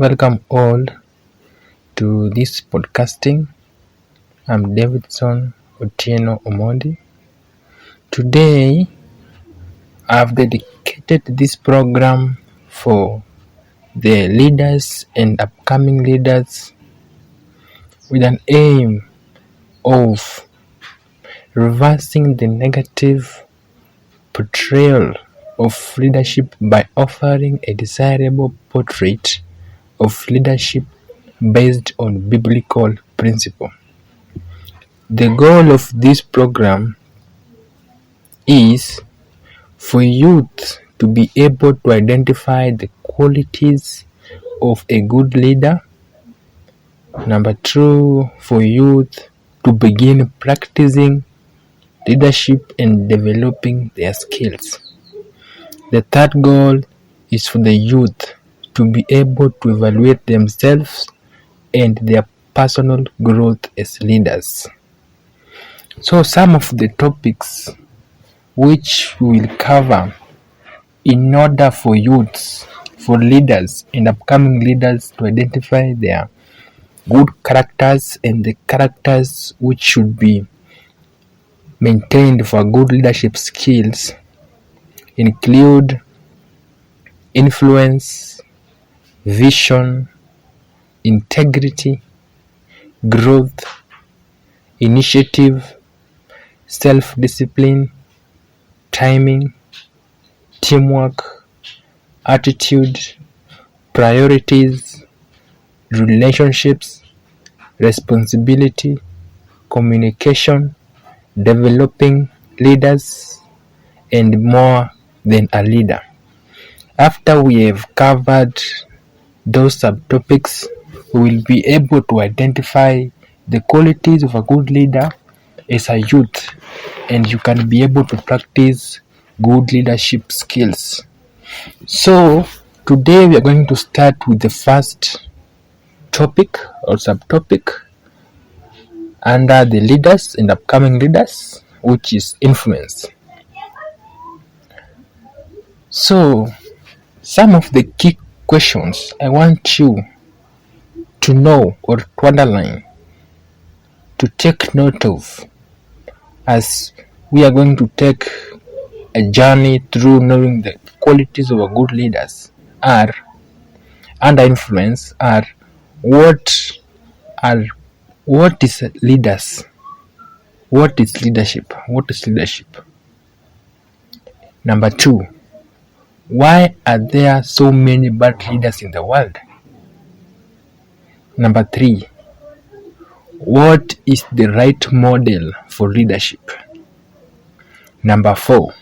Welcome all to this podcasting. I'm Davidson Otieno Omondi. Today, I've dedicated this program for the leaders and upcoming leaders with an aim of reversing the negative portrayal of leadership by offering a desirable portrait of leadership based on biblical principle. The goal of this program is for youth to be able to identify the qualities of a good leader. Number 2, for youth to begin practicing leadership and developing their skills. The third goal is for the youth to be able to evaluate themselves and their personal growth as leaders. So some of the topics which we will cover in order for youths, for leaders and upcoming leaders to identify their good characters and the characters which should be maintained for good leadership skills include influence, vision, integrity, growth, initiative, self-discipline, timing, teamwork, attitude, priorities, relationships, responsibility, communication, developing leaders, and more than a leader. After we have covered those subtopics, we will be able to identify the qualities of a good leader as a youth, and you can be able to practice good leadership skills. So today we are going to start with the first topic or subtopic under the leaders and upcoming leaders, which is influence. So some of the key questions I want you to know or to underline, to take note of, as we are going to take a journey through knowing the qualities of a good leaders are under influence are what is leaders, what is leadership. Number 2, why are there so many bad leaders in the world? Number 3, what is the right model for leadership? Number 4,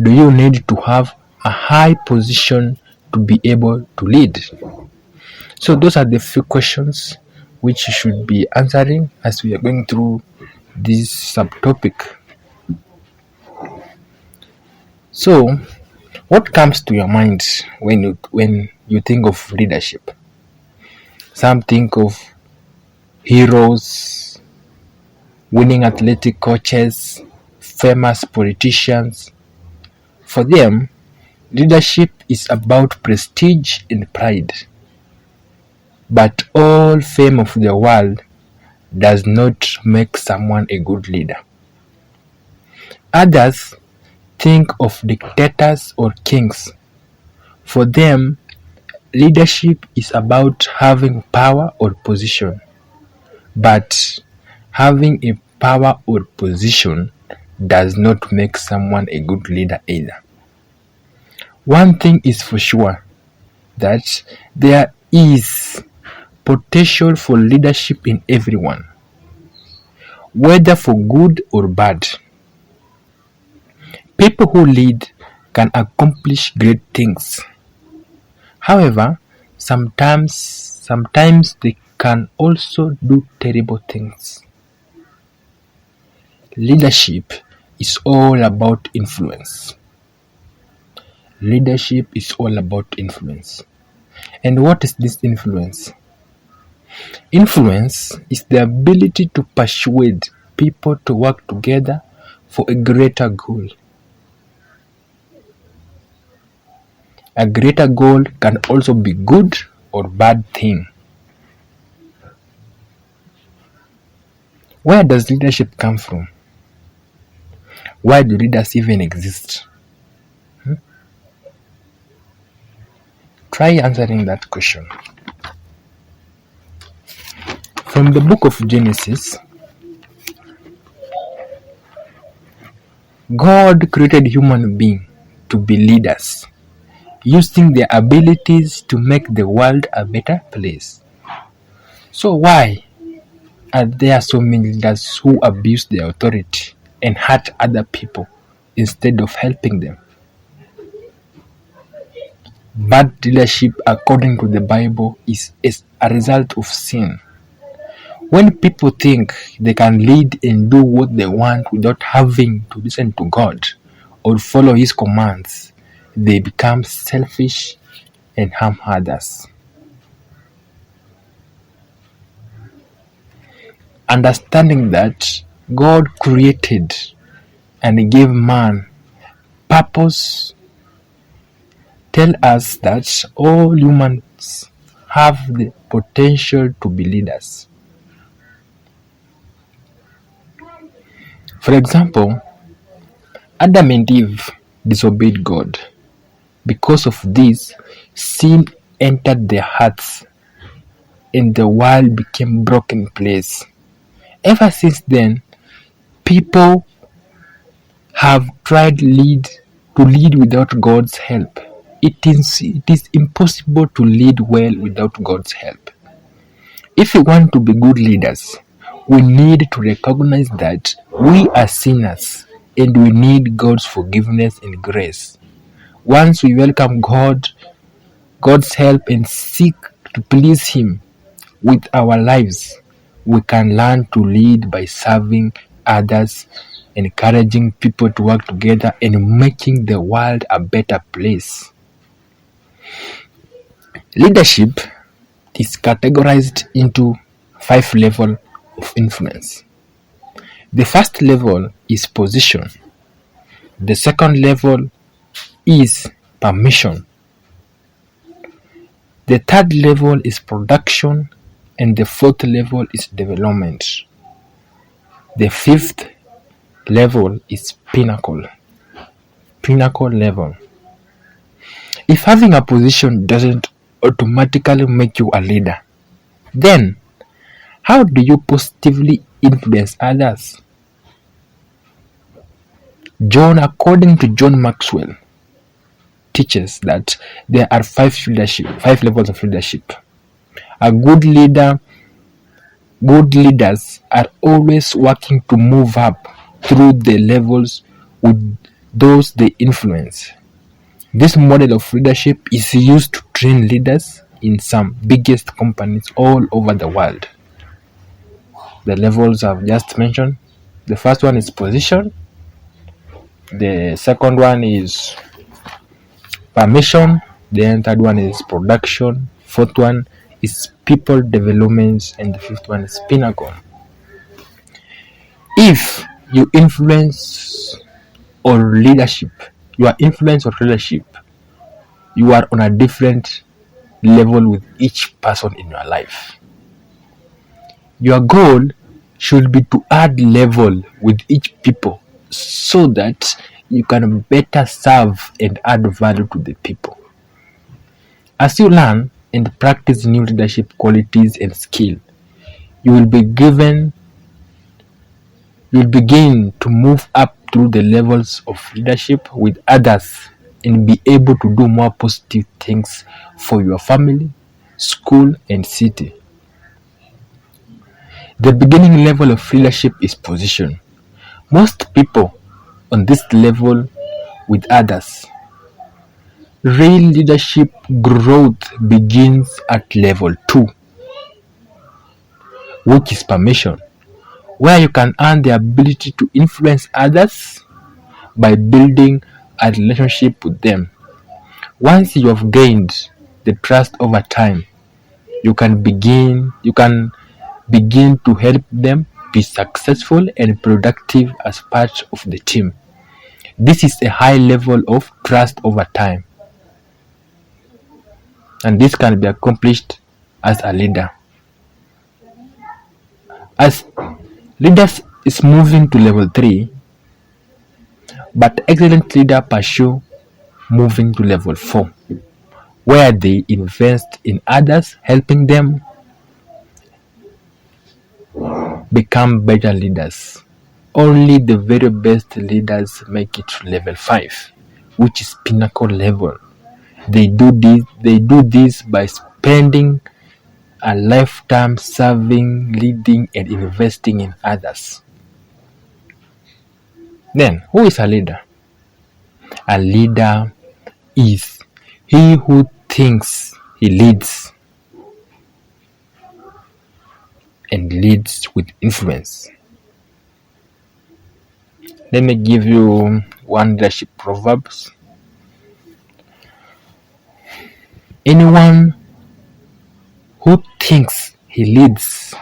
do you need to have a high position to be able to lead? So those are the few questions which you should be answering as we are going through this subtopic. So what comes to your mind when you think of leadership? Some think of heroes, winning athletic coaches, famous politicians. For them, leadership is about prestige and pride. But all fame of the world does not make someone a good leader. Others think of dictators or kings. For them, leadership is about having power or position. But having a power or position does not make someone a good leader either. One thing is for sure, that there is potential for leadership in everyone, whether for good or bad. People who lead can accomplish great things. However, sometimes they can also do terrible things. Leadership is all about influence. Leadership is all about influence. And what is this influence? Influence is the ability to persuade people to work together for a greater goal. A greater goal can also be good or bad thing. Where does leadership come from? Why do leaders even exist? Try answering that question. From the book of Genesis, God created human beings to be leaders, using their abilities to make the world a better place. So why are there so many leaders who abuse their authority and hurt other people instead of helping them? Bad leadership, according to the Bible, is a result of sin. When people think they can lead and do what they want without having to listen to God or follow His commands, they become selfish and harm others. Understanding that God created and gave man purpose tell us that all humans have the potential to be leaders. For example, Adam and Eve disobeyed God. Because of this, sin entered their hearts and the world became a broken place. Ever since then, people have tried to lead without God's help. It is impossible to lead well without God's help. If we want to be good leaders, we need to recognize that we are sinners and we need God's forgiveness and grace. Once we welcome God's help and seek to please Him with our lives, we can learn to lead by serving others, encouraging people to work together, and making the world a better place. Leadership is categorized into 5 levels of influence. The first level is position. The second level is permission. The third level is production, and the fourth level is development. The fifth level is pinnacle level. If having a position doesn't automatically make you a leader, then how do you positively influence others? According to John Maxwell, teaches that there are 5 levels of leadership. Good leaders are always working to move up through the levels with those they influence. This model of leadership is used to train leaders in some biggest companies all over the world. The levels I've just mentioned. The first one is position. The second one is permission. The third one is production. Fourth one is people development, and the fifth one is pinnacle. If you influence or leadership, you are on a different level with each person in your life. Your goal should be to add level with each people so that you can better serve and add value to the people. As you learn and practice new leadership qualities and skill, you will begin to move up through the levels of leadership with others and be able to do more positive things for your family, school, and city. The beginning level of leadership is position. Most people on this level with others. Real leadership growth begins at level 2, which is permission, where you can earn the ability to influence others by building a relationship with them. Once you have gained the trust over time, you can begin to help them be successful and productive as part of the team. This is a high level of trust over time. And this can be accomplished as a leader. As leaders is moving to level 3, but excellent leader pursue moving to level 4, where they invest in others, helping them become better leaders. Only the very best leaders make it to level 5, which is pinnacle level. They do this by spending a lifetime serving, leading, and investing in others. Then, who is a leader? A leader is he who thinks he leads and leads with influence. Let me give you one leadership proverbs. Anyone who thinks he leads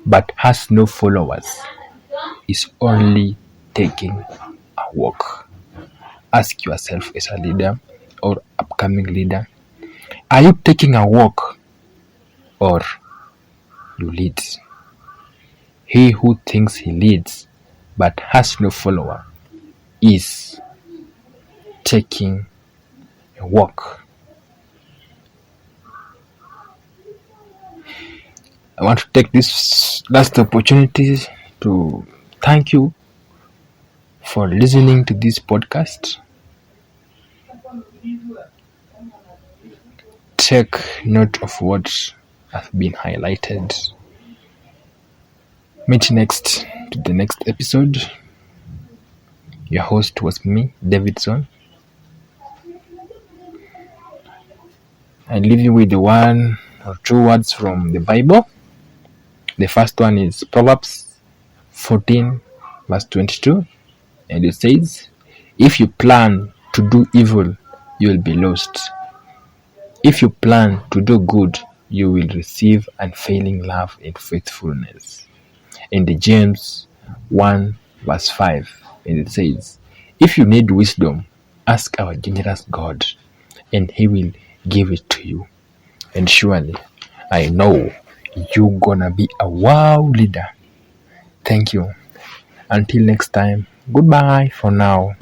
but has no followers is only taking a walk. Ask yourself as a leader or upcoming leader, are you taking a walk or you lead? He who thinks he leads but has no follower is taking a walk. I want to take this last opportunity to thank you for listening to this podcast. Take note of what has been highlighted. Meet next to the next episode. Your host was me, Davidson. I leave you with the one or two words from the Bible. The first one is Proverbs 14 verse 22, and it says, if you plan to do evil, you will be lost. If you plan to do good, you will receive unfailing love and faithfulness. And the James 1 verse 5, and it says, if you need wisdom, ask our generous God, and he will give it to you. And surely, I know you're gonna be a wow leader. Thank you. Until next time, goodbye for now.